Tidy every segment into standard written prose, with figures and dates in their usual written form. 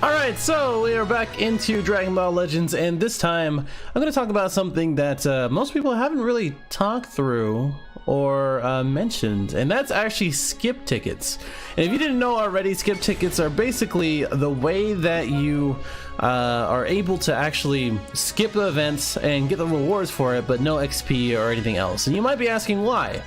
Alright, so we are back into Dragon Ball Legends, and this time I'm going to talk about something that most people haven't really talked through or mentioned, and that's actually skip tickets. And if you didn't know already, skip tickets are basically the way that you are able to actually skip the events and get the rewards for it, but no XP or anything else. And you might be asking why.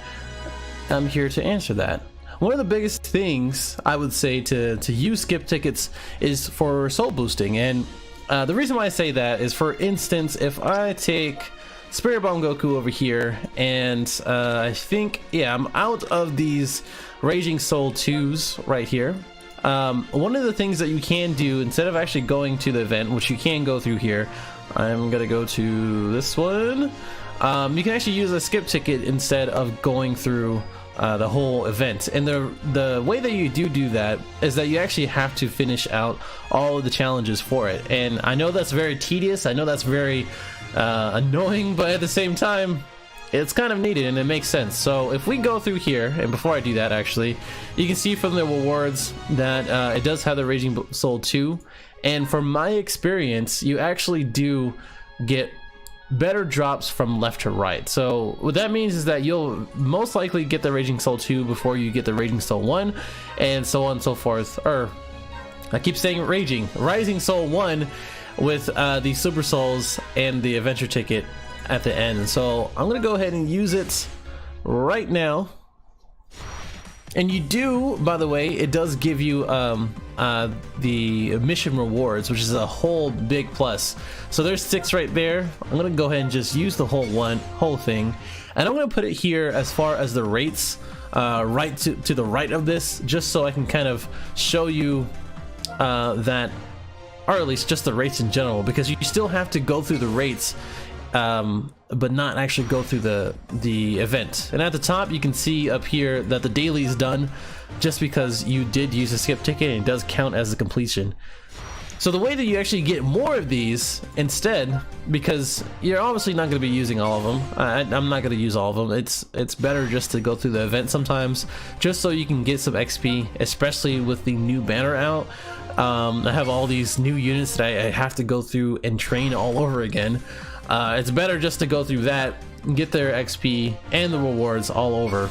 I'm here to answer that. One of the biggest things I would say to use skip tickets is for soul boosting, and the reason why I say that is, for instance, if I take Spirit Bomb Goku over here, and I think, yeah, I'm out of these Raging Soul 2s right here. One of the things that you can do, instead of actually going to the event, which you can go through here, I'm gonna go to this one. You can actually use a skip ticket instead of going through the whole event, and the way that you do that is that you actually have to finish out all of the challenges for it. And I know that's very tedious, I know that's very annoying, but at the same time it's kind of needed and it makes sense. So if we go through here, and before I do that, actually, you can see from the rewards that it does have the Raging Soul 2, and from my experience you actually do get better drops from left to right. So what that means is that you'll most likely get the Raging Soul 2 before you get the Raging Soul 1, and so on and so forth. Or I keep saying Rising Soul 1 with the Super Souls and the Adventure Ticket at the end. So I'm gonna go ahead and use it right now. And you do, by the way, it does give you the mission rewards, which is a whole big plus. So there's 6 right there. I'm gonna go ahead and just use the whole thing, and I'm gonna put it here as far as the rates, right to the right of this, just so I can kind of show you that, or at least just the rates in general, because you still have to go through the rates, but not actually go through the event. And at the top you can see up here that the daily is done, just because you did use a skip ticket, and it does count as a completion. So the way that you actually get more of these instead, because you're obviously not going to be using all of them, I'm not going to use all of them, it's better just to go through the event sometimes, just so you can get some XP, especially with the new banner out. I have all these new units that I have to go through and train all over again. It's better just to go through that, get their XP and the rewards all over.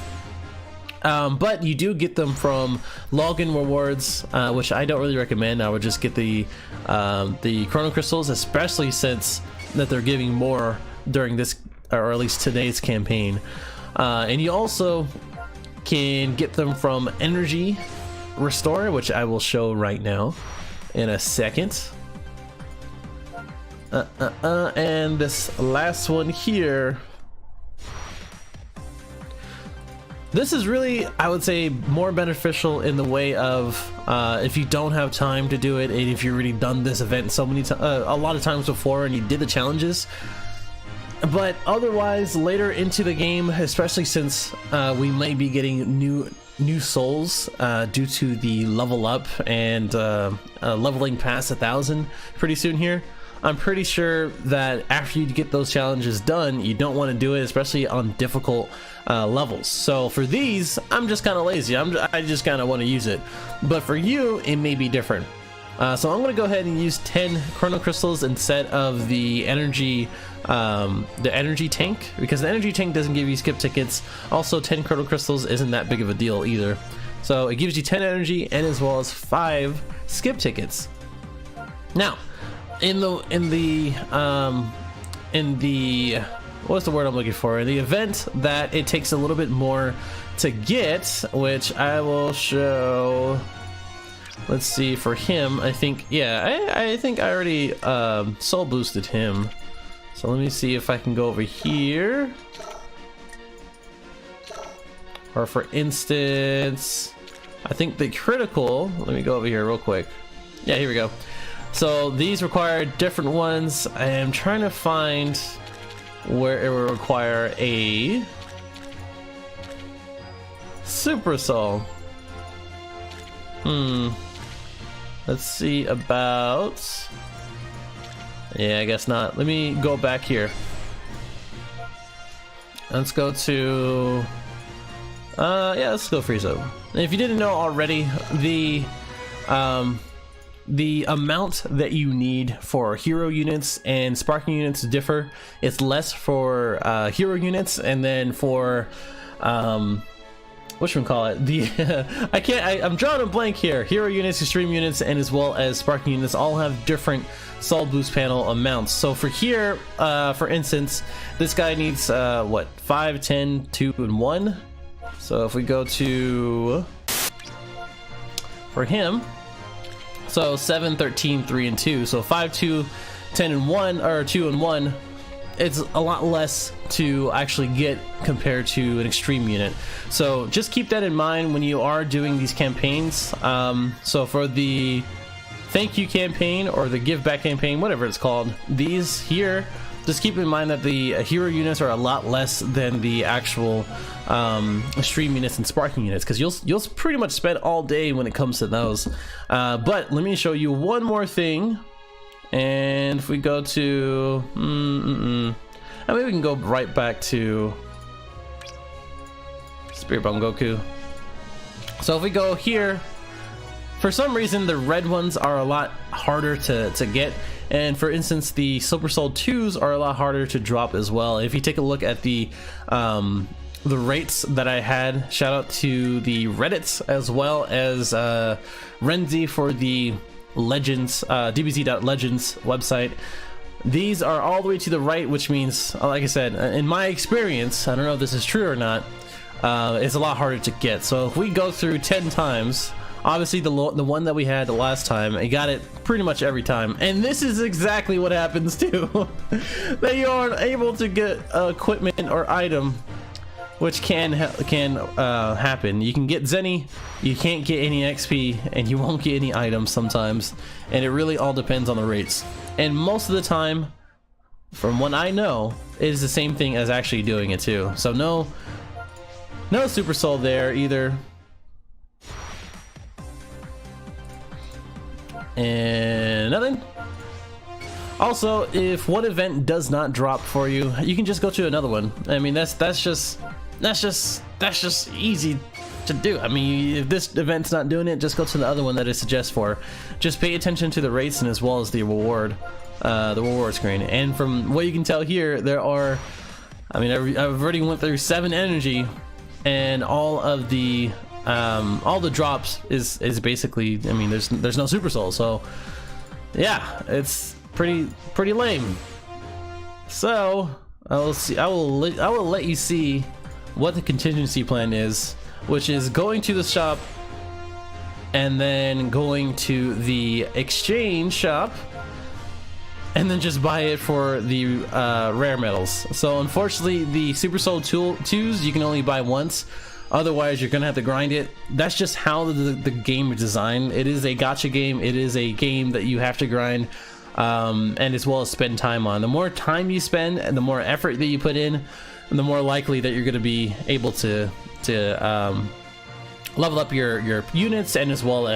But you do get them from login rewards, which I don't really recommend. I would just get the Chrono Crystals, especially since that they're giving more during this, or at least today's campaign. And you also can get them from Energy Restore, which I will show right now in a second. And this last one here, this is really, I would say, more beneficial in the way of if you don't have time to do it, and if you've already done this event so many times, a lot of times before, and you did the challenges. But otherwise, later into the game, especially since we might be getting new souls due to the level up and leveling past 1,000 pretty soon here, I'm pretty sure that after you get those challenges done, you don't want to do it, especially on difficult levels. So for these, I'm just kind of lazy. I just kind of want to use it. But for you, it may be different. So I'm going to go ahead and use 10 Chrono Crystals instead of the energy tank, because the energy tank doesn't give you skip tickets. Also, 10 Chrono Crystals isn't that big of a deal either. So it gives you 10 energy and as well as 5 skip tickets. Now, in the what's the word I'm looking for? In the event that it takes a little bit more to get, which I will show. Let's see, for him, I think, yeah, I think I already soul boosted him. So let me see if I can go over here. Or for instance, I think the critical, let me go over here real quick. Yeah, here we go. So these require different ones. I am trying to find where it will require a Super Soul. Let's see about... Yeah, I guess not. Let me go back here. Let's go to... yeah, let's go Frieza. And if you didn't know already, the the amount that you need for hero units and sparking units differ. It's less for hero units, and then for whatchamacallit, the I'm drawing a blank here. Hero units, extreme units, and as well as sparking units all have different soul boost panel amounts. So for here, for instance, this guy needs what, 5, 10, 2, and 1. So if we go to for him, so 7, 13, 3, and 2. So 5, 2, 10, and 1, or 2 and 1. It's a lot less to actually get compared to an extreme unit. So just keep that in mind when you are doing these campaigns. So for the thank you campaign or the give back campaign, whatever it's called, these here, just keep in mind that the hero units are a lot less than the actual extreme units and sparking units, because you'll pretty much spend all day when it comes to those. But let me show you one more thing. And if we go to and maybe we can go right back to Spirit Bomb Goku. So if we go here, for some reason the red ones are a lot harder to get, and for instance the Silver Soul 2s are a lot harder to drop as well. If you take a look at the rates that I had, shout out to the Reddits as well as Renzi for the Legends, dbz.legends website. These are all the way to the right, which means, like I said, in my experience, I don't know if this is true or not, it's a lot harder to get. So if we go through 10 times, obviously the one that we had the last time, I got it pretty much every time, and this is exactly what happens too. That you aren't able to get equipment or item, which can happen. You can get Zenny, you can't get any XP, and you won't get any items sometimes, and it really all depends on the rates. And most of the time, from what I know, it is the same thing as actually doing it too. So no Super Soul there either. And nothing. Also, if one event does not drop for you, you can just go to another one. I mean, that's just easy to do. I mean, if this event's not doing it, just go to the other one that it suggests for. Just pay attention to the rates and as well as the reward screen. And from what you can tell here, there are, I mean, I've already went through 7 energy, and all the drops is basically, I mean, there's no Super Soul, so yeah, it's pretty lame. So I will let you see what the contingency plan is, which is going to the shop and then going to the exchange shop and then just buy it for the rare medals. So unfortunately the Super Soul 2s you can only buy once, otherwise you're gonna have to grind it. That's just how the game is designed. It is a gacha game. It is a game that you have to grind and as well as spend time on. The more time you spend and the more effort that you put in, and the more likely that you're going to be able to level up your units and as well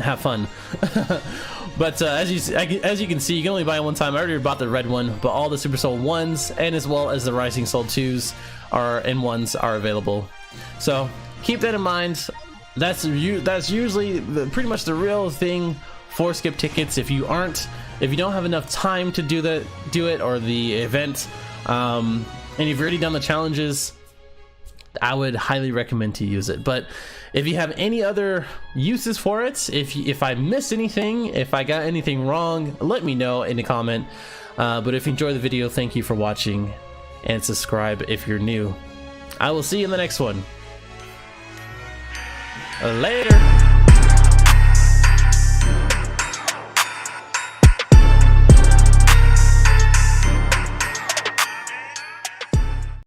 have fun. But as you can see, you can only buy it one time. I already bought the red one, but all the Super Soul 1s and as well as the Rising Soul 2s and 1s are available. So keep that in mind. That's usually pretty much the real thing for skip tickets. If you don't have enough time to do it or the event, and you've already done the challenges, I would highly recommend to use it. But if you have any other uses for it, if I missed anything, if I got anything wrong, let me know in the comment. But if you enjoyed the video, thank you for watching, and subscribe if you're new. I will see you in the next one. Later.